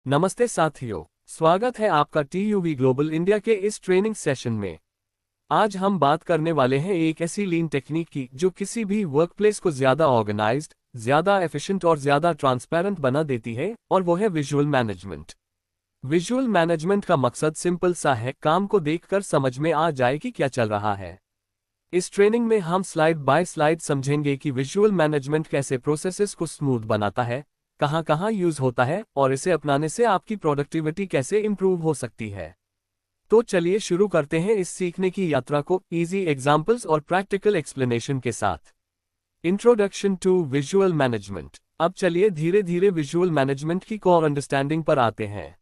नमस्ते साथियों, स्वागत है आपका टीयूवी ग्लोबल इंडिया के इस ट्रेनिंग सेशन में। आज हम बात करने वाले हैं एक ऐसी लीन टेक्निक की जो किसी भी वर्कप्लेस को ज्यादा ऑर्गेनाइज्ड, ज्यादा एफिशिएंट और ज्यादा ट्रांसपेरेंट बना देती है, और वो है विजुअल मैनेजमेंट। विजुअल मैनेजमेंट का मकसद सिंपल सा है, काम को देखकर समझ में आ जाए कि क्या चल रहा है। इस ट्रेनिंग में हम स्लाइड बाय स्लाइड समझेंगे कि विजुअल मैनेजमेंट कैसे प्रोसेसेस को स्मूथ बनाता है, कहाँ कहाँ यूज होता है, और इसे अपनाने से आपकी प्रोडक्टिविटी कैसे इंप्रूव हो सकती है। तो चलिए शुरू करते हैं इस सीखने की यात्रा को इजी एग्जांपल्स और प्रैक्टिकल एक्सप्लेनेशन के साथ। Introduction to visual management. अब चलिए धीरे धीरे विजुअल मैनेजमेंट की कोर अंडरस्टैंडिंग पर आते हैं।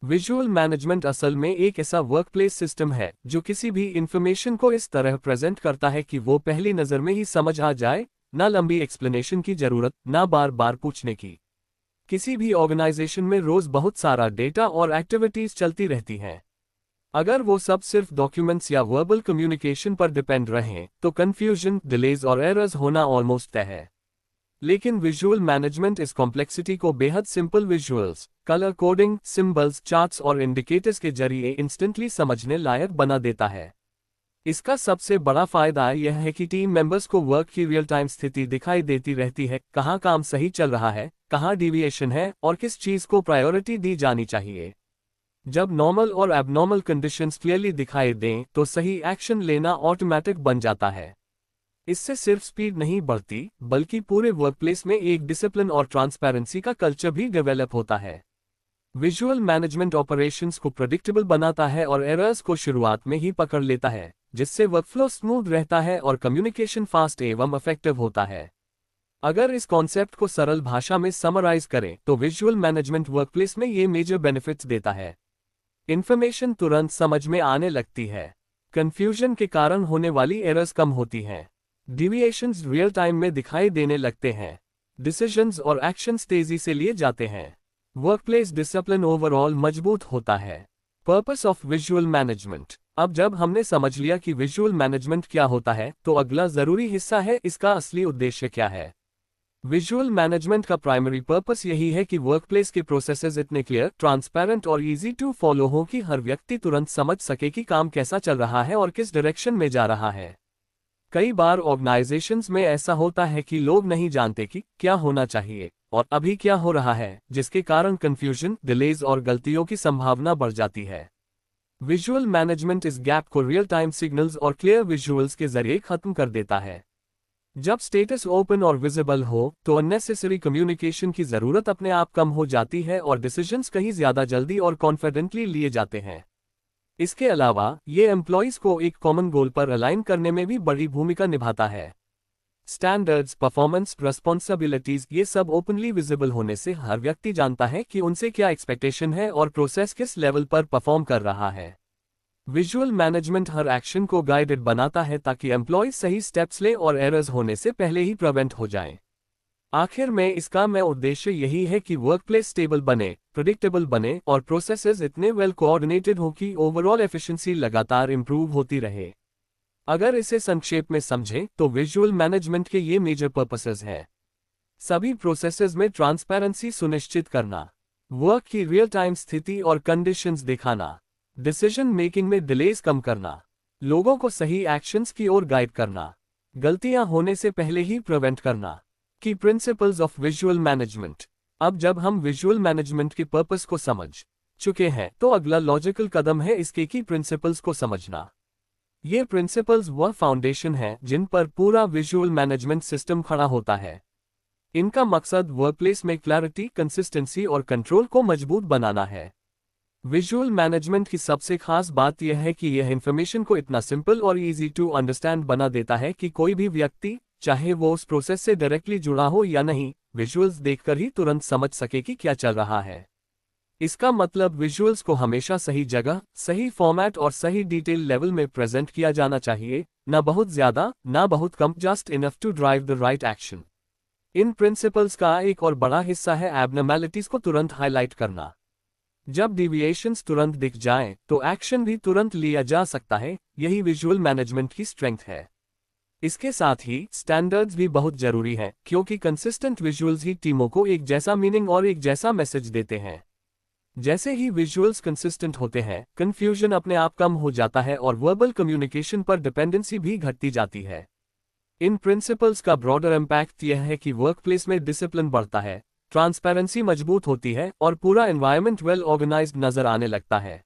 विजुअल मैनेजमेंट असल में एक ऐसा वर्कप्लेस सिस्टम है जो किसी भी इंफॉर्मेशन को इस तरह प्रेजेंट करता है कि वो पहली नज़र में ही समझ आ जाए, ना लंबी एक्सप्लेनेशन की जरूरत, ना बार बार पूछने की। किसी भी ऑर्गेनाइजेशन में रोज बहुत सारा डेटा और एक्टिविटीज चलती रहती हैं। अगर वो सब सिर्फ डॉक्यूमेंट्स या वर्बल कम्युनिकेशन पर डिपेंड रहें, तो कंफ्यूजन, डिलेज और एरर्स होना ऑलमोस्ट तय है। लेकिन विजुअल मैनेजमेंट इस कॉम्प्लेक्सिटी को बेहद simple visuals, colour coding, symbols, charts और इंडिकेटर्स के जरिए इंस्टेंटली समझने लायक बना देता है। इसका सबसे बड़ा फायदा यह है कि टीम मेंबर्स को वर्क की रियल टाइम स्थिति दिखाई देती रहती है, कहाँ काम सही चल रहा है, कहाँ डिविएशन है और किस चीज को प्रायोरिटी दी जानी चाहिए। जब नॉर्मल और एबनॉर्मल कंडीशंस क्लियरली दिखाई दें तो सही एक्शन लेना ऑटोमेटिक बन जाता है। इससे सिर्फ स्पीड नहीं बढ़ती, बल्कि पूरे वर्कप्लेस में एक डिसिप्लिन और ट्रांसपेरेंसी का कल्चर भी डेवलप होता है। विजुअल मैनेजमेंट ऑपरेशंस को प्रेडिक्टेबल बनाता है और एरर्स को शुरुआत में ही पकड़ लेता है, जिससे वर्कफ्लो स्मूथ रहता है और कम्युनिकेशन फास्ट एवं इफेक्टिव होता है। अगर इस कॉन्सेप्ट को सरल भाषा में समराइज करें तो विजुअल मैनेजमेंट वर्कप्लेस में ये मेजर बेनिफिट्स देता है। इन्फॉर्मेशन तुरंत समझ में आने लगती है। कंफ्यूजन के कारण होने वाली एरर्स कम होती हैं। डिविएशंस रियल टाइम में दिखाई देने लगते हैं। डिसीजंस और एक्शंस तेजी से लिए जाते हैं। वर्कप्लेस डिसिप्लिन ओवरऑल मजबूत होता है। Purpose of visual management. अब जब हमने समझ लिया कि विजुअल मैनेजमेंट क्या होता है, तो अगला जरूरी हिस्सा है इसका असली उद्देश्य क्या है। विजुअल मैनेजमेंट का प्राइमरी पर्पस यही है कि वर्कप्लेस के प्रोसेसेस इतने क्लियर, ट्रांसपेरेंट और इजी टू फॉलो हो कि हर व्यक्ति तुरंत समझ सके कि काम कैसा चल रहा है और किस डायरेक्शन में जा रहा है। कई बार ऑर्गेनाइजेशंस में ऐसा होता है कि लोग नहीं जानते कि क्या होना चाहिए और अभी क्या हो रहा है, जिसके कारण कंफ्यूजन, डिलेज और गलतियों की संभावना बढ़ जाती है। विजुअल मैनेजमेंट इस गैप को रियल टाइम सिग्नल्स और क्लियर विजुअल्स के जरिए खत्म कर देता है। जब स्टेटस ओपन और विजिबल हो तो अननेसेसरी कम्युनिकेशन की जरूरत अपने आप कम हो जाती है और डिसीजंस कहीं ज्यादा जल्दी और कॉन्फिडेंटली लिए जाते हैं। इसके अलावा ये एम्प्लॉइज को एक कॉमन गोल पर अलाइन करने में भी बड़ी भूमिका निभाता है। स्टैंडर्ड्स, परफॉर्मेंस, रिस्पॉन्सिबिलिटीज, ये सब ओपनली विजिबल होने से हर व्यक्ति जानता है कि उनसे क्या एक्सपेक्टेशन है और प्रोसेस किस लेवल पर परफॉर्म कर रहा है। विजुअल मैनेजमेंट हर एक्शन को गाइडेड बनाता है ताकि एम्प्लॉयज सही स्टेप्स ले और एरर्स होने से पहले ही प्रिवेंट हो जाएं। आखिर में इसका उद्देश्य यही है कि वर्कप्लेस स्टेबल बने, प्रेडिक्टेबल बने और प्रोसेसेस इतने वेल कोऑर्डिनेटेड हो कि ओवरऑल एफिशिएंसी लगातार इंप्रूव होती रहे। अगर इसे संक्षेप में समझें तो विजुअल मैनेजमेंट के ये मेजर पर्पसेस हैं। सभी प्रोसेसेस में ट्रांसपेरेंसी सुनिश्चित करना, वर्क की रियल टाइम स्थिति और कंडीशंस दिखाना, डिसीजन मेकिंग में डिलेज कम करना, लोगों को सही एक्शंस की ओर गाइड करना, गलतियां होने से पहले ही प्रिवेंट करना। की प्रिंसिपल्स ऑफ विजुअल मैनेजमेंट। अब जब हम विजुअल मैनेजमेंट के पर्पस को समझ चुके हैं तो अगला लॉजिकल कदम है इसके की प्रिंसिपल्स को समझना। ये प्रिंसिपल्स वह फाउंडेशन है जिन पर पूरा विजुअल मैनेजमेंट सिस्टम खड़ा होता है। इनका मकसद वर्कप्लेस में क्लैरिटी, कंसिस्टेंसी और कंट्रोल को मजबूत बनाना है। विजुअल मैनेजमेंट की सबसे खास बात यह है कि यह इंफॉर्मेशन को इतना सिंपल और इजी टू अंडरस्टैंड बना देता है कि कोई भी व्यक्ति, चाहे वो उस प्रोसेस से डायरेक्टली जुड़ा हो या नहीं, विजुअल्स देखकर ही तुरंत समझ सके कि क्या चल रहा है। इसका मतलब विजुअल्स को हमेशा सही जगह, सही फॉर्मेट और सही डिटेल लेवल में प्रेजेंट किया जाना चाहिए, ना बहुत ज्यादा, ना बहुत कम, just enough to drive the right action. इन प्रिंसिपल्स का एक और बड़ा हिस्सा है एबनॉर्मैलिटीज को तुरंत हाईलाइट करना। जब डिविएशंस तुरंत दिख जाएं, तो एक्शन भी तुरंत लिया जा सकता है। यही विजुअल मैनेजमेंट की स्ट्रेंथ है। इसके साथ ही स्टैंडर्ड्स भी बहुत जरूरी हैं, क्योंकि कंसिस्टेंट विजुअल्स ही टीमों को एक जैसा मीनिंग और एक जैसा मैसेज देते हैं। जैसे ही विजुअल्स कंसिस्टेंट होते हैं, कंफ्यूजन अपने आप कम हो जाता है और वर्बल कम्युनिकेशन पर डिपेंडेंसी भी घटती जाती है। इन प्रिंसिपल्स का ब्रॉडर इम्पैक्ट यह है कि वर्कप्लेस में डिसिप्लिन बढ़ता है, ट्रांसपेरेंसी मजबूत होती है और पूरा एनवायरनमेंट वेल ऑर्गेनाइज्ड नजर आने लगता है।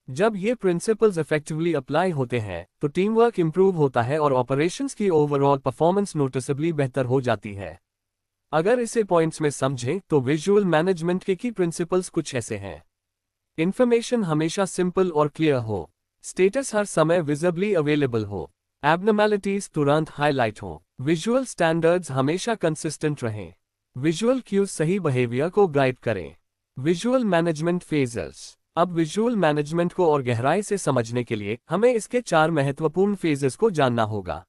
जब ये प्रिंसिपल्स इफेक्टिवली अप्लाई होते हैं तो टीम वर्क इंप्रूव होता है और ऑपरेशंस की ओवरऑल परफॉर्मेंस नोटिसेबली बेहतर हो जाती है। अगर इसे पॉइंट्स में समझें तो विजुअल मैनेजमेंट के की प्रिंसिपल्स कुछ ऐसे हैं। इंफॉर्मेशन हमेशा सिंपल और क्लियर हो, स्टेटस हर समय विजिबली अवेलेबल हो, एबनॉर्मैलिटीज तुरंत हाईलाइट हो, विजुअल स्टैंडर्ड्स हमेशा कंसिस्टेंट रहें, विजुअल क्यूज सही बिहेवियर को गाइड करें। Visual management phases. अब विजुअल मैनेजमेंट को और गहराई से समझने के लिए हमें इसके 4 महत्वपूर्ण फेजेस को जानना होगा।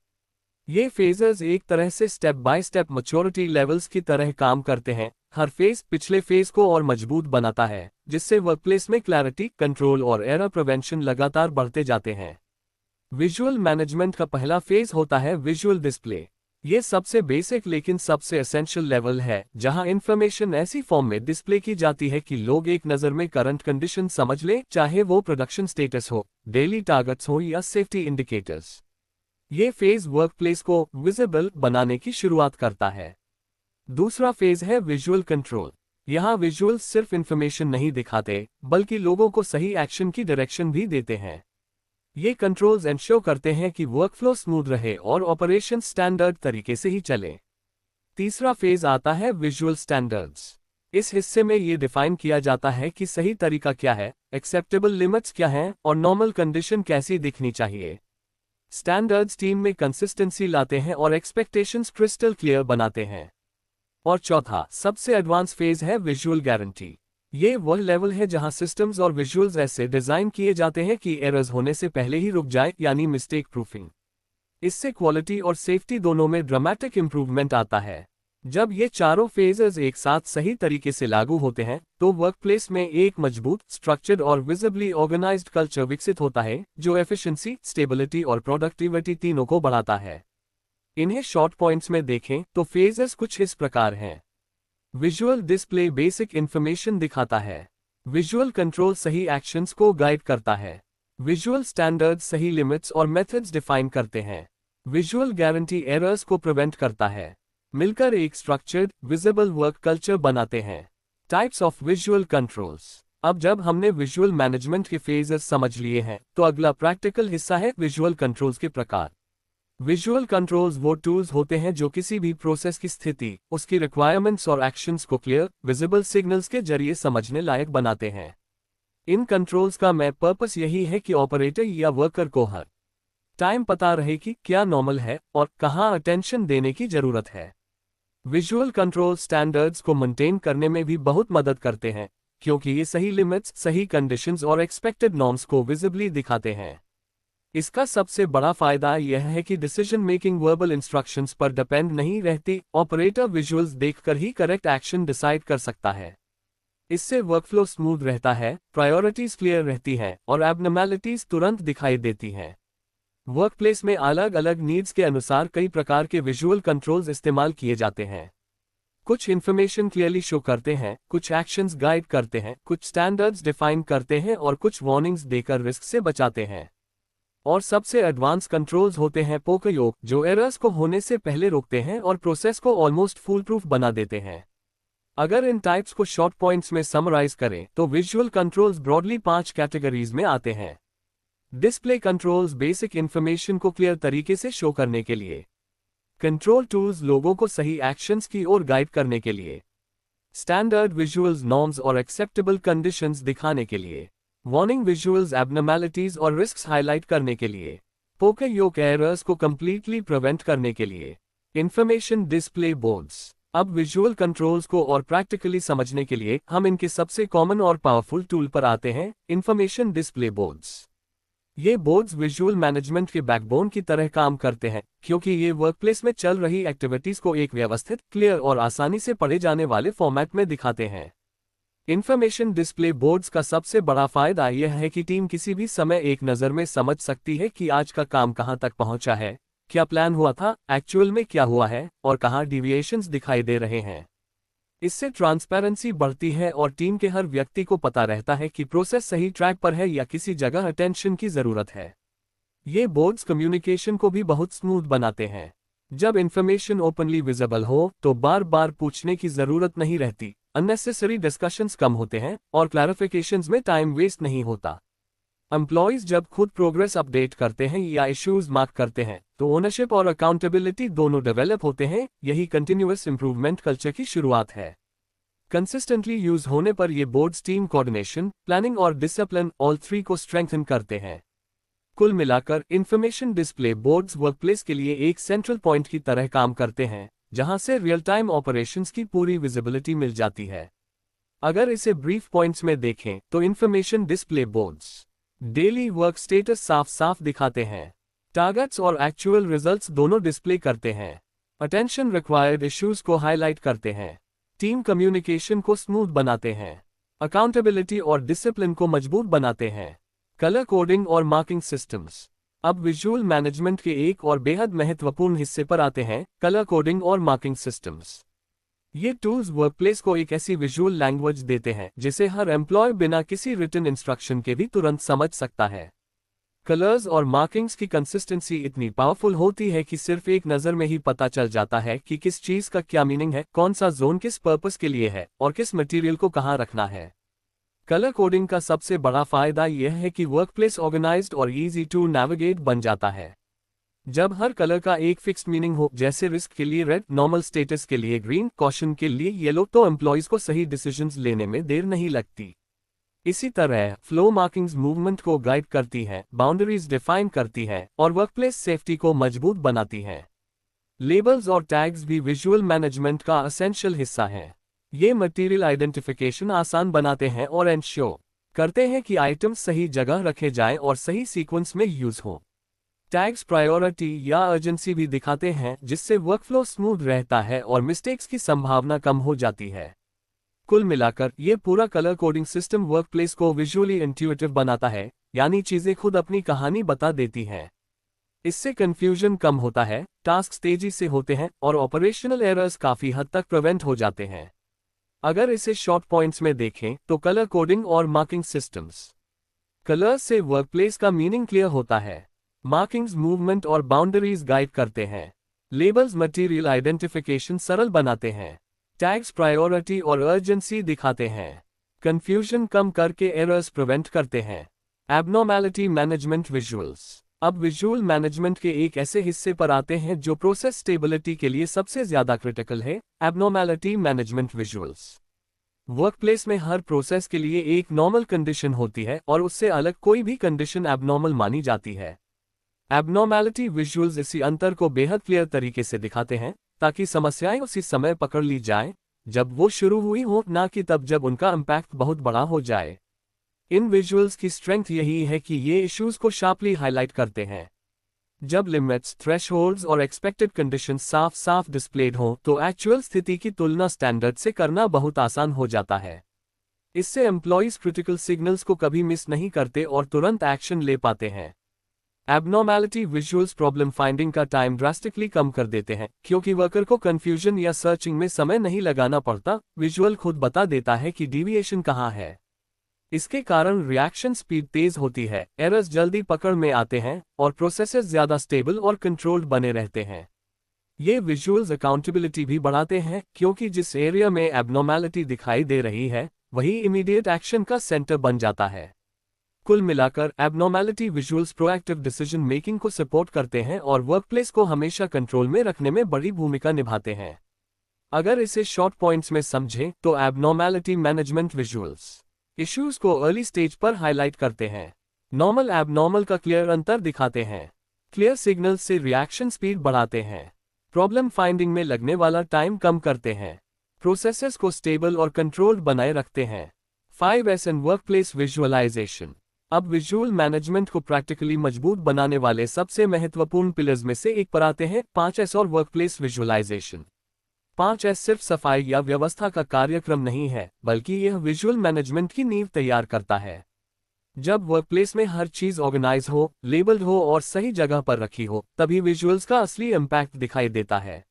ये फेजेस एक तरह से step by step maturity levels की तरह काम करते हैं। हर फेज पिछले फेज को और मजबूत बनाता है, जिससे वर्कप्लेस में क्लैरिटी, कंट्रोल और एरर प्रिवेंशन लगातार बढ़ते जाते हैं। विजुअल मैनेजमेंट का पहला फेज होता है विजुअल डिस्प्ले। ये सबसे बेसिक लेकिन सबसे एसेंशियल लेवल है, जहां इंफॉर्मेशन ऐसी फॉर्म में डिस्प्ले की जाती है कि लोग एक नज़र में करंट कंडीशन समझ लें, चाहे वो प्रोडक्शन स्टेटस हो, डेली टारगेट्स हो या सेफ्टी इंडिकेटर्स। ये फेज वर्कप्लेस को विजिबल बनाने की शुरुआत करता है। दूसरा फेज है विजुअल कंट्रोल। यहाँ विजुअल सिर्फ इंफॉर्मेशन नहीं दिखाते, बल्कि लोगों को सही एक्शन की डायरेक्शन भी देते हैं। ये कंट्रोल्स एंश्योर करते हैं कि वर्कफ्लो स्मूथ रहे और ऑपरेशन स्टैंडर्ड तरीके से ही चले। तीसरा फेज आता है विजुअल स्टैंडर्ड्स। इस हिस्से में ये डिफाइन किया जाता है कि सही तरीका क्या है, एक्सेप्टेबल लिमिट्स क्या हैं और नॉर्मल कंडीशन कैसी दिखनी चाहिए। स्टैंडर्ड्स टीम में कंसिस्टेंसी लाते हैं और एक्सपेक्टेशंस क्रिस्टल क्लियर बनाते हैं। और चौथा, सबसे एडवांस फेज है विजुअल गारंटी। ये वह लेवल है जहां सिस्टम्स और विजुअल्स ऐसे डिजाइन किए जाते हैं कि एरर्स होने से पहले ही रुक जाए, यानी मिस्टेक प्रूफिंग। इससे क्वालिटी और सेफ्टी दोनों में ड्रामेटिक इंप्रूवमेंट आता है। जब ये चारों फेजेस एक साथ सही तरीके से लागू होते हैं तो वर्कप्लेस में एक मजबूत, स्ट्रक्चर्ड और विजिबली ऑर्गेनाइज्ड कल्चर विकसित होता है, जो एफिशिएंसी, स्टेबिलिटी और प्रोडक्टिविटी तीनों को बढ़ाता है। इन्हें शॉर्ट पॉइंट्स में देखें तो फेजेस कुछ इस प्रकार हैं। विजुअल डिस्प्ले बेसिक इंफॉर्मेशन दिखाता है। विजुअल कंट्रोल सही एक्शंस को गाइड करता है। विजुअल स्टैंडर्ड सही लिमिट्स और मेथड्स डिफाइन करते हैं। विजुअल गारंटी एरर्स को प्रिवेंट करता है। मिलकर एक स्ट्रक्चर्ड, विजिबल वर्क कल्चर बनाते हैं। Types of visual controls. अब जब हमने विजुअल मैनेजमेंट के फेजेस समझ लिए हैं तो अगला प्रैक्टिकल हिस्सा है विजुअल कंट्रोल्स के प्रकार। विजुअल कंट्रोल्स वो टूल्स होते हैं जो किसी भी प्रोसेस की स्थिति, उसकी रिक्वायरमेंट्स और एक्शंस को क्लियर, विजिबल सिग्नल्स के जरिए समझने लायक बनाते हैं। इन कंट्रोल्स का मेन पर्पस यही है कि ऑपरेटर या वर्कर को हर टाइम पता रहे कि क्या नॉर्मल है और कहाँ अटेंशन देने की जरूरत है। विजुअल कंट्रोल स्टैंडर्ड्स को मेंटेन करने में भी बहुत मदद करते हैं, क्योंकि ये सही लिमिट्स, सही कंडीशंस और एक्सपेक्टेड नॉर्म्स को विजिबली दिखाते हैं। इसका सबसे बड़ा फायदा यह है कि डिसीजन मेकिंग वर्बल इंस्ट्रक्शंस पर डिपेंड नहीं रहती, ऑपरेटर विजुअल्स देखकर ही करेक्ट एक्शन डिसाइड कर सकता है। इससे वर्कफ्लो स्मूथ रहता है, प्रायोरिटीज क्लियर रहती हैं और एबनॉर्मैलिटीज तुरंत दिखाई देती हैं। वर्कप्लेस में अलग अलग नीड्स के अनुसार कई प्रकार के विजुअल कंट्रोल्स इस्तेमाल किए जाते हैं। कुछ इन्फॉर्मेशन क्लियरली शो करते हैं, कुछ एक्शंस गाइड करते हैं, कुछ स्टैंडर्ड्स डिफाइन करते हैं और कुछ वार्निंग्स देकर रिस्क से बचाते हैं। और सबसे एडवांस कंट्रोल्स होते हैं पोकयोग, जो एरर्स को होने से पहले रोकते हैं और प्रोसेस को ऑलमोस्ट फुल प्रूफ बना देते हैं। अगर इन टाइप्स को शॉर्ट पॉइंट्स में समराइज करें तो विजुअल कंट्रोल्स ब्रॉडली 5 कैटेगरीज में आते हैं। डिस्प्ले कंट्रोल्स बेसिक इंफॉर्मेशन को क्लियर तरीके से शो करने के लिए। कंट्रोल टूल्स लोगों को सही एक्शंस की ओर गाइड करने के लिए। स्टैंडर्ड विजुअल्स नॉर्म्स और एक्सेप्टेबल कंडीशंस दिखाने के लिए। वार्निंग विजुअल्स एबनॉर्मैलिटीज और रिस्क्स हाईलाइट करने के लिए। पोकयोग एरर्स को कंप्लीटली प्रिवेंट करने के लिए। Information display boards. अब विजुअल कंट्रोल्स को और प्रैक्टिकली समझने के लिए हम इनके सबसे कॉमन और पावरफुल टूल पर आते हैं, इंफॉर्मेशन डिस्प्ले बोर्ड्स। ये बोर्ड्स विजुअल मैनेजमेंट के बैकबोन की तरह काम करते हैं, क्योंकि ये वर्कप्लेस में चल रही एक्टिविटीज को एक व्यवस्थित, क्लियर और आसानी से पढ़े जाने वाले फॉर्मेट में दिखाते हैं। इंफॉर्मेशन डिस्प्ले बोर्ड्स का सबसे बड़ा फायदा यह है कि टीम किसी भी समय एक नज़र में समझ सकती है कि आज का काम कहां तक पहुंचा है, क्या प्लान हुआ था, एक्चुअल में क्या हुआ है और कहां डिविएशंस दिखाई दे रहे हैं। इससे ट्रांसपेरेंसी बढ़ती है और टीम के हर व्यक्ति को पता रहता है कि प्रोसेस सही ट्रैक पर है या किसी जगह अटेंशन की जरूरत है। ये बोर्ड्स कम्युनिकेशन को भी बहुत स्मूथ बनाते हैं। जब इंफॉर्मेशन ओपनली विजिबल हो तो बार बार पूछने की जरूरत नहीं रहती, अननेसेसरी डिस्कशंस कम होते हैं और क्लैरिफिकेशंस में टाइम वेस्ट नहीं होता। एम्प्लॉयज जब खुद प्रोग्रेस अपडेट करते हैं या इश्यूज मार्क करते हैं तो ओनरशिप और अकाउंटेबिलिटी दोनों डेवलप होते हैं। यही कंटिन्यूअस इंप्रूवमेंट कल्चर की शुरुआत है। कंसिस्टेंटली यूज होने पर ये बोर्ड्स टीम कोऑर्डिनेशन, प्लानिंग और डिसिप्लिन ऑल थ्री को स्ट्रेंथन करते हैं। कुल मिलाकर इंफॉर्मेशन डिस्प्ले बोर्ड्स वर्कप्लेस के लिए एक सेंट्रल पॉइंट की तरह काम करते हैं, जहां से रियल टाइम ऑपरेशंस की पूरी विजिबिलिटी मिल जाती है। अगर इसे ब्रीफ पॉइंट्स में देखें तो information display boards daily work status साफ साफ दिखाते हैं, टारगेट्स और एक्चुअल रिजल्ट्स दोनों डिस्प्ले करते हैं, अटेंशन रिक्वायर्ड इश्यूज को हाईलाइट करते हैं, टीम कम्युनिकेशन को स्मूथ बनाते हैं, अकाउंटेबिलिटी और डिसिप्लिन को मजबूत बनाते हैं। कलर कोडिंग और मार्किंग सिस्टम्स। अब विजुअल मैनेजमेंट के एक और बेहद महत्वपूर्ण हिस्से पर आते हैं, कलर कोडिंग और मार्किंग सिस्टम्स। ये टूल्स वर्कप्लेस को एक ऐसी विजुअल लैंग्वेज देते हैं जिसे हर एम्प्लॉय बिना किसी रिटन इंस्ट्रक्शन के भी तुरंत समझ सकता है। कलर्स और मार्किंग्स की कंसिस्टेंसी इतनी पावरफुल होती है कि सिर्फ एक नज़र में ही पता चल जाता है कि किस चीज़ का क्या मीनिंग है, कौन सा जोन किस पर्पस के लिए है और किस मटेरियल को कहाँ रखना है। कलर कोडिंग का सबसे बड़ा फायदा यह है कि वर्कप्लेस ऑर्गेनाइज्ड और इजी टू नेविगेट बन जाता है। जब हर कलर का एक फिक्स्ड मीनिंग हो, जैसे रिस्क के लिए रेड, नॉर्मल स्टेटस के लिए ग्रीन, कॉशन के लिए येलो, तो एम्प्लॉयज को सही डिसीजंस लेने में देर नहीं लगती। इसी तरह फ्लो मार्किंग्स मूवमेंट को गाइड करती है, बाउंड्रीज डिफाइन करती है और वर्कप्लेस सेफ्टी को मजबूत बनाती है। लेबल्स और टैग्स भी विजुअल मैनेजमेंट का एसेंशियल हिस्सा हैं। ये मटेरियल आइडेंटिफिकेशन आसान बनाते हैं और एंश्योर करते हैं कि आइटम्स सही जगह रखे जाएं और सही सीक्वेंस में यूज हो। टैग्स प्रायोरिटी या अर्जेंसी भी दिखाते हैं, जिससे वर्कफ्लो स्मूथ रहता है और मिस्टेक्स की संभावना कम हो जाती है। कुल मिलाकर ये पूरा कलर कोडिंग सिस्टम वर्कप्लेस को विजुअली इंट्यूटिव बनाता है, यानी चीजें खुद अपनी कहानी बता देती हैं। इससे कंफ्यूजन कम होता है, टास्क तेजी से होते हैं और ऑपरेशनल एरर्स काफी हद तक प्रिवेंट हो जाते हैं। अगर इसे शॉर्ट पॉइंट्स में देखें तो कलर कोडिंग और मार्किंग सिस्टम्स। कलर्स से वर्कप्लेस का मीनिंग क्लियर होता है, मार्किंग्स मूवमेंट और बाउंड्रीज गाइड करते हैं, लेबल्स मटेरियल आइडेंटिफिकेशन सरल बनाते हैं, टैग्स प्रायोरिटी और अर्जेंसी दिखाते हैं, कंफ्यूजन कम करके एरर्स प्रिवेंट करते हैं। Abnormality management visuals. अब विजुअल मैनेजमेंट के एक ऐसे हिस्से पर आते हैं जो प्रोसेस स्टेबिलिटी के लिए सबसे ज्यादा क्रिटिकल है, एबनॉर्मैलिटी मैनेजमेंट विजुअल्स। वर्कप्लेस में हर प्रोसेस के लिए एक नॉर्मल कंडीशन होती है और उससे अलग कोई भी कंडीशन एबनॉर्मल मानी जाती है। एबनॉर्मैलिटी विजुअल्स इसी अंतर को बेहद क्लियर तरीके से दिखाते हैं, ताकि समस्याएं उसी समय पकड़ ली जाएं जब वो शुरू हुई हो, ना कि तब जब उनका इम्पैक्ट बहुत बड़ा हो जाए। इन विजुअल्स की स्ट्रेंथ यही है कि ये इश्यूज को शार्पली हाईलाइट करते हैं। जब लिमिट्स, थ्रेशहोल्ड्स और एक्सपेक्टेड कंडीशंस साफ साफ डिस्प्लेड हों तो एक्चुअल स्थिति की तुलना स्टैंडर्ड से करना बहुत आसान हो जाता है। इससे एम्प्लॉयज क्रिटिकल सिग्नल्स को कभी मिस नहीं करते और तुरंत एक्शन ले पाते हैं। एबनॉर्मैलिटी विजुअल्स प्रॉब्लम फाइंडिंग का टाइम ड्रास्टिकली कम कर देते हैं, क्योंकि वर्कर को कंफ्यूजन या सर्चिंग में समय नहीं लगाना पड़ता। विजुअल खुद बता देता है कि डिविएशन कहाँ है। इसके कारण रिएक्शन स्पीड तेज होती है, एरर्स जल्दी पकड़ में आते हैं और प्रोसेसेस ज्यादा स्टेबल और कंट्रोल्ड बने रहते हैं। ये विजुअल्स अकाउंटेबिलिटी भी बढ़ाते हैं, क्योंकि जिस एरिया में एबनॉर्मैलिटी दिखाई दे रही है वही इमीडिएट एक्शन का सेंटर बन जाता है। कुल मिलाकर abnormality visuals proactive decision making को सपोर्ट करते हैं और वर्कप्लेस को हमेशा कंट्रोल में रखने में बड़ी भूमिका निभाते हैं। अगर इसे शॉर्ट पॉइंट्स में समझें तो एबनॉर्मैलिटी मैनेजमेंट विजुअल्स इश्यूज को अर्ली स्टेज पर हाईलाइट करते हैं, नॉर्मल एबनॉर्मल का क्लियर अंतर दिखाते हैं, क्लियर सिग्नल से रिएक्शन स्पीड बढ़ाते हैं, प्रॉब्लम फाइंडिंग में लगने वाला टाइम कम करते हैं, प्रोसेसेस को स्टेबल और कंट्रोल्ड बनाए रखते हैं। 5S and workplace visualisation. अब विजुअल मैनेजमेंट को प्रैक्टिकली मजबूत बनाने वाले सबसे महत्वपूर्ण पिलर्स में से एक पर आते हैं 5S और वर्कप्लेस विजुअलाइजेशन। 5S सिर्फ सफाई या व्यवस्था का कार्यक्रम नहीं है, बल्कि यह विजुअल मैनेजमेंट की नींव तैयार करता है। जब वर्कप्लेस में हर चीज ऑर्गेनाइज हो, लेबल्ड हो और सही जगह पर रखी हो, तभी विजुअल्स का असली इम्पैक्ट दिखाई देता है।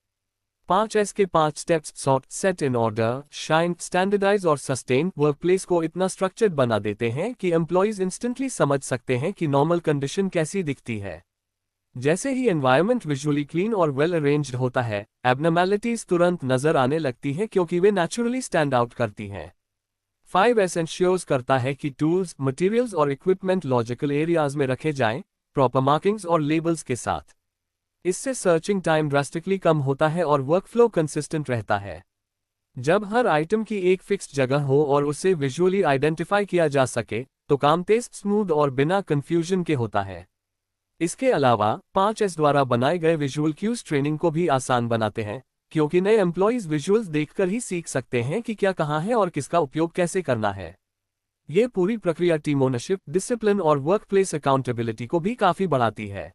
5S के 5 steps sort, set in order, shine, standardise और सस्टेन वर्कप्लेस को इतना स्ट्रक्चर्ड बना देते हैं कि एम्प्लॉयज इंस्टेंटली समझ सकते हैं कि नॉर्मल कंडीशन कैसी दिखती है। जैसे ही एनवायरनमेंट विजुअली क्लीन और वेल अरेंज्ड होता है, एबनॉर्मैलिटीज तुरंत नजर आने लगती हैं क्योंकि वे नेचुरली स्टैंड आउट करती हैं। 5S इंश्योर्स करता है कि टूल्स, मटेरियल्स और इक्विपमेंट लॉजिकल एरियाज में रखे जाएं, प्रॉपर मार्किंग्स और लेबल्स के साथ। इससे सर्चिंग टाइम ड्रास्टिकली कम होता है और वर्कफ्लो कंसिस्टेंट रहता है। जब हर आइटम की एक फिक्स्ड जगह हो और उसे विजुअली आइडेंटिफाई किया जा सके, तो काम तेज, स्मूथ और बिना कंफ्यूजन के होता है। इसके अलावा 5S द्वारा बनाए गए विजुअल क्यूज ट्रेनिंग को भी आसान बनाते हैं, क्योंकि नए एम्प्लॉयज विजुअल्स देखकर ही सीख सकते हैं कि क्या कहाँ है और किसका उपयोग कैसे करना है। ये पूरी प्रक्रिया टीम ओनरशिप, डिसिप्लिन और वर्कप्लेस अकाउंटेबिलिटी को भी काफी बढ़ाती है।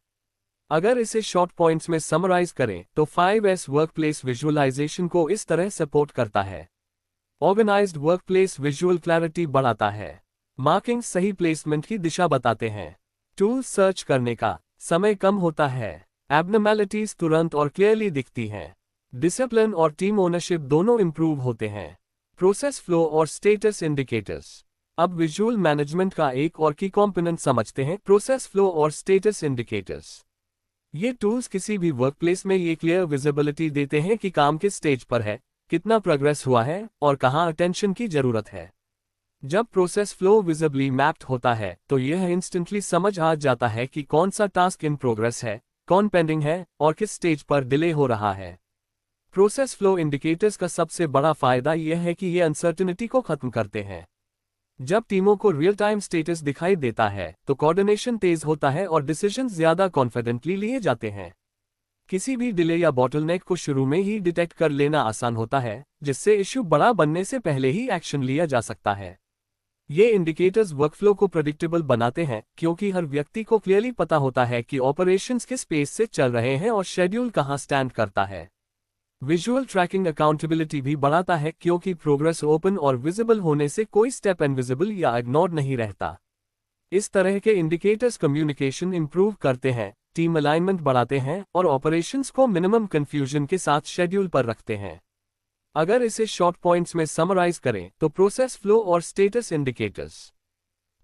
अगर इसे शॉर्ट पॉइंट्स में समराइज करें तो 5S वर्कप्लेस विजुअलाइजेशन को इस तरह सपोर्ट करता है। ऑर्गेनाइज्ड वर्कप्लेस विजुअल क्लैरिटी बढ़ाता है। मार्किंग सही प्लेसमेंट की दिशा बताते हैं। टूल सर्च करने का समय कम होता है। एबनॉर्मैलिटीज तुरंत और क्लियरली दिखती हैं। डिसिप्लिन और टीम ओनरशिप दोनों इंप्रूव होते हैं। प्रोसेस फ्लो और स्टेटस इंडिकेटर्स। अब विजुअल मैनेजमेंट का एक और की कॉम्पोनेंट समझते हैं, प्रोसेस फ्लो और स्टेटस इंडिकेटर्स। ये टूल्स किसी भी वर्कप्लेस में ये क्लियर विजिबिलिटी देते हैं कि काम किस स्टेज पर है, कितना प्रोग्रेस हुआ है और कहाँ अटेंशन की जरूरत है। जब प्रोसेस फ्लो विजिबली मैप्ड होता है तो यह इंस्टेंटली समझ आ जाता है कि कौन सा टास्क इन प्रोग्रेस है, कौन पेंडिंग है और किस स्टेज पर डिले हो रहा है। प्रोसेस फ्लो इंडिकेटर्स का सबसे बड़ा फायदा यह है कि ये अनसर्टेनिटी को खत्म करते हैं। जब टीमों को रियल टाइम स्टेटस दिखाई देता है तो कोऑर्डिनेशन तेज होता है और डिसीजन ज्यादा कॉन्फिडेंटली लिए जाते हैं। किसी भी डिले या बॉटलनेक को शुरू में ही डिटेक्ट कर लेना आसान होता है, जिससे इश्यू बड़ा बनने से पहले ही एक्शन लिया जा सकता है। ये इंडिकेटर्स वर्कफ्लो को प्रेडिक्टेबल बनाते हैं, क्योंकि हर व्यक्ति को क्लियरली पता होता है कि ऑपरेशंस किस पेस से चल रहे हैं और शेड्यूल कहां स्टैंड करता है। विजुअल ट्रैकिंग अकाउंटेबिलिटी भी बढ़ाता है, क्योंकि प्रोग्रेस ओपन और विजिबल होने से कोई स्टेप इनविजिबल या इग्नोर्ड नहीं रहता। इस तरह के इंडिकेटर्स कम्युनिकेशन इंप्रूव करते हैं, टीम अलाइनमेंट बढ़ाते हैं और ऑपरेशंस को मिनिमम कंफ्यूजन के साथ शेड्यूल पर रखते हैं। अगर इसे शॉर्ट पॉइंट्स में समराइज करें तो प्रोसेस फ्लो और स्टेटस इंडिकेटर्स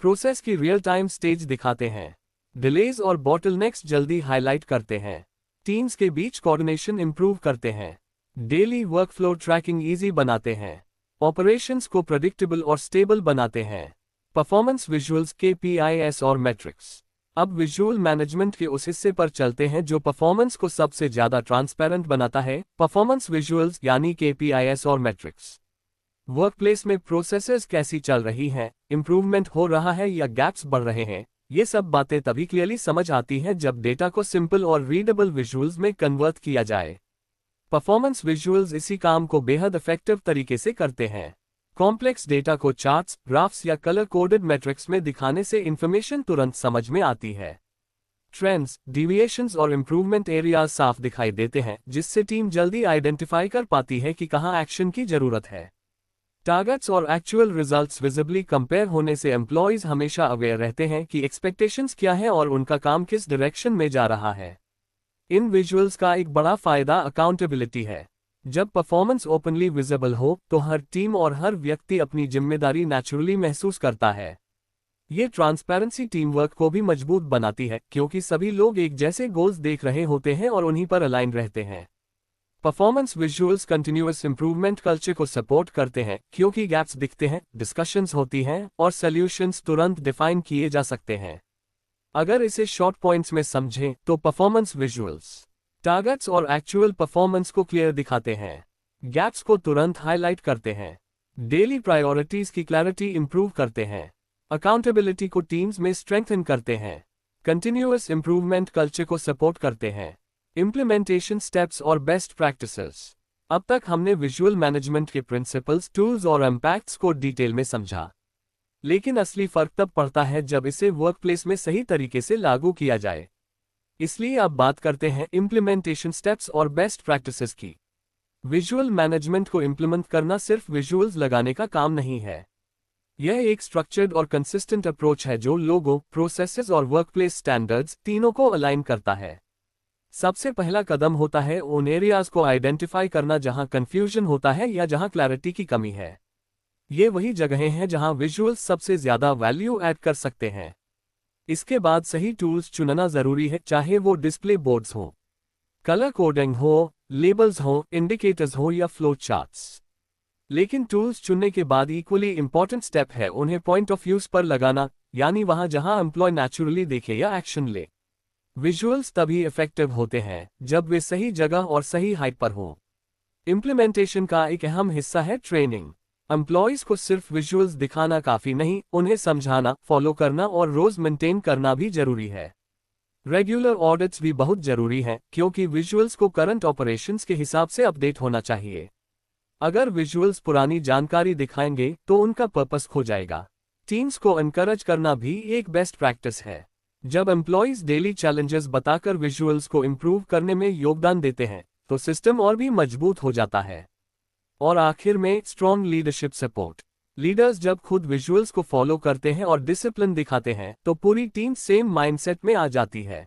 प्रोसेस की रियल टाइम स्टेज दिखाते हैं, डिलेज और बॉटलनेक्स जल्दी हाईलाइट करते हैं, टीम्स के बीच कोऑर्डिनेशन इंप्रूव करते हैं, डेली वर्कफ्लो ट्रैकिंग इजी बनाते हैं, ऑपरेशंस को प्रेडिक्टेबल और स्टेबल बनाते हैं, परफॉर्मेंस विजुअल्स, KPIs और मैट्रिक्स। अब विजुअल मैनेजमेंट के उस हिस्से पर चलते हैं जो परफॉर्मेंस को सबसे ज्यादा ट्रांसपेरेंट बनाता है, परफॉर्मेंस विजुअल्स यानी KPIs और मैट्रिक्स। वर्कप्लेस में प्रोसेसेस कैसी चल रही हैं, इंप्रूवमेंट हो रहा है या गैप्स बढ़ रहे हैं, ये सब बातें तभी क्लियरली समझ आती हैं जब डेटा को सिंपल और रीडेबल विजुअल्स में कन्वर्ट किया जाए। परफॉर्मेंस विजुअल्स इसी काम को बेहद इफेक्टिव तरीके से करते हैं। कॉम्प्लेक्स डेटा को चार्ट्स, ग्राफ्स या कलर कोडेड मैट्रिक्स में दिखाने से इंफॉर्मेशन तुरंत समझ में आती है। ट्रेंड्स, डिविएशंस और इंप्रूवमेंट एरियाज साफ दिखाई देते हैं, जिससे टीम जल्दी आइडेंटिफाई कर पाती है कि कहां एक्शन की जरूरत है। टारगेट्स और एक्चुअल रिजल्ट्स विजिबली कंपेयर होने से एम्प्लॉयज हमेशा अवेयर रहते हैं कि एक्सपेक्टेशंस क्या है और उनका काम किस डायरेक्शन में जा रहा है। इन विजुअल्स का एक बड़ा फायदा अकाउंटेबिलिटी है। जब परफॉर्मेंस ओपनली विजिबल हो तो हर टीम और हर व्यक्ति अपनी जिम्मेदारी नेचुरली महसूस करता है। ये ट्रांसपेरेंसी टीम वर्क को भी मजबूत बनाती है, क्योंकि सभी लोग एक जैसे गोल्स देख रहे होते हैं और उन्हीं पर अलाइन रहते हैं। Performance visuals continuous improvement culture को सपोर्ट करते हैं, क्योंकि गैप्स दिखते हैं, डिस्कशंस होती हैं और सॉल्यूशंस तुरंत डिफाइन किए जा सकते हैं। अगर इसे शॉर्ट पॉइंट्स में समझें तो परफॉर्मेंस विजुअल्स टारगेट्स और एक्चुअल परफॉर्मेंस को क्लियर दिखाते हैं, गैप्स को तुरंत हाईलाइट करते हैं, डेली प्रायोरिटीज की क्लैरिटी इंप्रूव करते हैं, अकाउंटेबिलिटी को टीम्स में स्ट्रेंथन करते हैं, कंटिन्यूअस इंप्रूवमेंट कल्चर को सपोर्ट करते हैं, इम्प्लीमेंटेशन स्टेप्स और बेस्ट प्रैक्टिसेस। अब तक हमने विजुअल मैनेजमेंट के प्रिंसिपल्स, टूल्स और इम्पैक्ट्स को डिटेल में समझा, लेकिन असली फर्क तब पड़ता है जब इसे वर्कप्लेस में सही तरीके से लागू किया जाए। इसलिए अब बात करते हैं इम्प्लीमेंटेशन स्टेप्स और बेस्ट प्रैक्टिसेस की। विजुअल मैनेजमेंट को इम्प्लीमेंट करना सिर्फ विजुअल्स लगाने का काम नहीं है। यह एक स्ट्रक्चर्ड और कंसिस्टेंट अप्रोच है जो लोगों, प्रोसेसेस और वर्कप्लेस स्टैंडर्ड्स तीनों को अलाइन करता है। सबसे पहला कदम होता है उन एरियाज को आइडेंटिफाई करना जहां कंफ्यूजन होता है या जहां क्लैरिटी की कमी है। ये वही जगहें हैं जहां विजुअल्स सबसे ज्यादा वैल्यू ऐड कर सकते हैं। इसके बाद सही टूल्स चुनना जरूरी है, चाहे वो डिस्प्ले बोर्ड्स हो, कलर कोडिंग हो, लेबल्स हो, इंडिकेटर्स हो या फ्लो चार्ट्स। लेकिन टूल्स चुनने के बाद इक्वली इंपॉर्टेंट स्टेप है उन्हें पॉइंट ऑफ यूज पर लगाना, यानी वहां जहां एम्प्लॉय नेचुरली देखे या एक्शन ले। विजुअल्स तभी इफेक्टिव होते हैं जब वे सही जगह और सही हाइट पर हों। इम्प्लीमेंटेशन का एक अहम हिस्सा है ट्रेनिंग। एम्प्लॉयज को सिर्फ विजुअल्स दिखाना काफी नहीं, उन्हें समझाना, फॉलो करना और रोज मेंटेन करना भी जरूरी है। रेगुलर ऑडिट्स भी बहुत जरूरी हैं, क्योंकि विजुअल्स को करंट ऑपरेशंस के हिसाब से अपडेट होना चाहिए। अगर विजुअल्स पुरानी जानकारी दिखाएंगे तो उनका पर्पस खो जाएगा। टीम्स को एनकरेज करना भी एक बेस्ट प्रैक्टिस है। जब एम्प्लॉयज डेली चैलेंजेस बताकर विजुअल्स को इम्प्रूव करने में योगदान देते हैं तो सिस्टम और भी मजबूत हो जाता है। और आखिर में स्ट्रॉन्ग लीडरशिप सपोर्ट। लीडर्स जब खुद विजुअल्स को फॉलो करते हैं और डिसिप्लिन दिखाते हैं तो पूरी टीम सेम माइंडसेट में आ जाती है।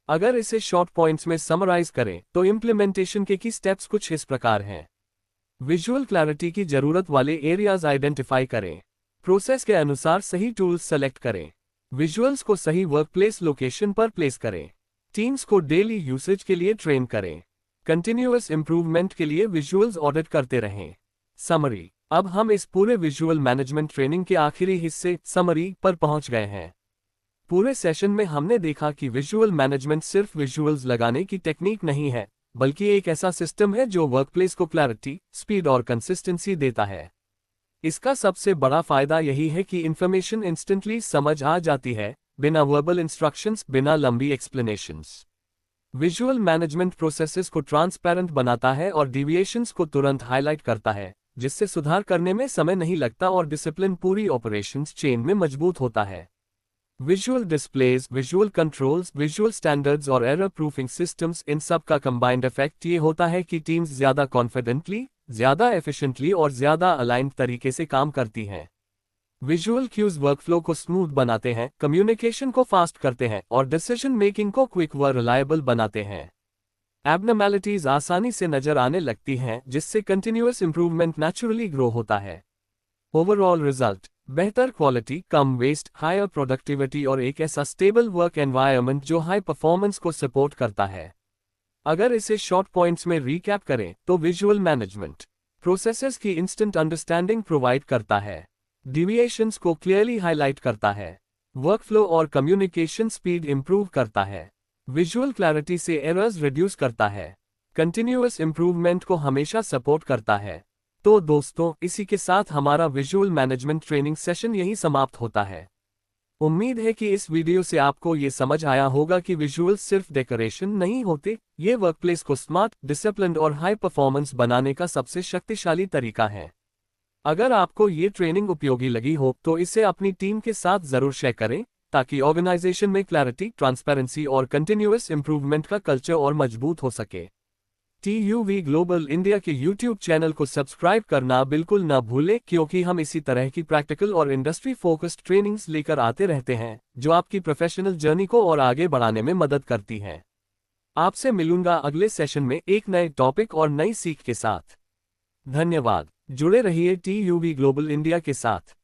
अगर इसे शॉर्ट पॉइंट्स में समराइज करें तो इम्प्लीमेंटेशन के की स्टेप्स कुछ इस प्रकार हैं। विजुअल क्लैरिटी की जरूरत वाले एरियाज आइडेंटिफाई करें। प्रोसेस के अनुसार सही टूल्स सेलेक्ट करें। विजुअल्स को सही वर्कप्लेस लोकेशन पर प्लेस करें। टीम्स को डेली यूसेज के लिए ट्रेन करें। कंटिन्यूअस इंप्रूवमेंट के लिए विजुअल्स ऑडिट करते रहें। समरी। अब हम इस पूरे विजुअल मैनेजमेंट ट्रेनिंग के आखिरी हिस्से समरी पर पहुंच गए हैं। पूरे सेशन में हमने देखा कि विजुअल मैनेजमेंट सिर्फ विजुअल्स लगाने की टेक्निक नहीं है, बल्कि एक ऐसा सिस्टम है जो वर्कप्लेस को क्लैरिटी, स्पीड और कंसिस्टेंसी देता है। इसका सबसे बड़ा फायदा यही है कि इंफॉर्मेशन इंस्टेंटली समझ आ जाती है, बिना वर्बल इंस्ट्रक्शंस, बिना लंबी एक्सप्लेनेशंस। विजुअल मैनेजमेंट प्रोसेसेस को ट्रांसपेरेंट बनाता है और डिविएशंस को तुरंत हाईलाइट करता है, जिससे सुधार करने में समय नहीं लगता और डिसिप्लिन पूरी ऑपरेशंस चेन में मजबूत होता है। Visual displays, visual controls, visual standards और एरर प्रूफिंग सिस्टम्स, इन सब का कंबाइंड इफेक्ट ये होता है कि टीम्स ज्यादा कॉन्फिडेंटली, ज्यादा एफिशिएंटली और ज्यादा अलाइंड तरीके से काम करती हैं। विजुअल क्यूज वर्कफ्लो को स्मूथ बनाते हैं, कम्युनिकेशन को फास्ट करते हैं और डिसीजन मेकिंग को क्विक व रिलायबल बनाते हैं। एबनॉर्मैलिटीज आसानी से नजर आने लगती हैं, जिससे कंटिन्यूअस इंप्रूवमेंट नेचुरली ग्रो होता है। ओवरऑल रिजल्ट: बेहतर क्वालिटी, कम वेस्ट, हायर प्रोडक्टिविटी और एक ऐसा स्टेबल वर्क एनवायरनमेंट जो हाई परफॉर्मेंस को सपोर्ट करता है। अगर इसे शॉर्ट पॉइंट्स में रीकैप करें तो विजुअल मैनेजमेंट प्रोसेसेस की इंस्टेंट अंडरस्टैंडिंग प्रोवाइड करता है, डिविएशंस को क्लियरली हाईलाइट करता है, वर्कफ्लो और कम्युनिकेशन स्पीड इंप्रूव करता है, विजुअल क्लैरिटी से एरर्स रिड्यूस करता है, कंटिन्यूअस इंप्रूवमेंट को हमेशा सपोर्ट करता है। तो दोस्तों, इसी के साथ हमारा विजुअल मैनेजमेंट ट्रेनिंग सेशन यही समाप्त होता है। उम्मीद है कि इस वीडियो से आपको ये समझ आया होगा कि विजुअल्स सिर्फ डेकोरेशन नहीं होते, ये वर्कप्लेस को स्मार्ट, डिसिप्लिन्ड और हाई परफॉर्मेंस बनाने का सबसे शक्तिशाली तरीका है। अगर आपको ये ट्रेनिंग उपयोगी लगी हो तो इसे अपनी टीम के साथ जरूर शेयर करें, ताकि ऑर्गेनाइजेशन में क्लैरिटी, ट्रांसपेरेंसी और कंटिन्यूअस इंप्रूवमेंट का कल्चर और मजबूत हो सके। TUV ग्लोबल इंडिया के YouTube चैनल को सब्सक्राइब करना बिल्कुल ना भूलें, क्योंकि हम इसी तरह की प्रैक्टिकल और इंडस्ट्री फोकस्ड ट्रेनिंग्स लेकर आते रहते हैं, जो आपकी प्रोफेशनल जर्नी को और आगे बढ़ाने में मदद करती हैं। आपसे मिलूंगा अगले सेशन में एक नए टॉपिक और नई सीख के साथ। धन्यवाद। जुड़े रहिए TUV ग्लोबल इंडिया के साथ।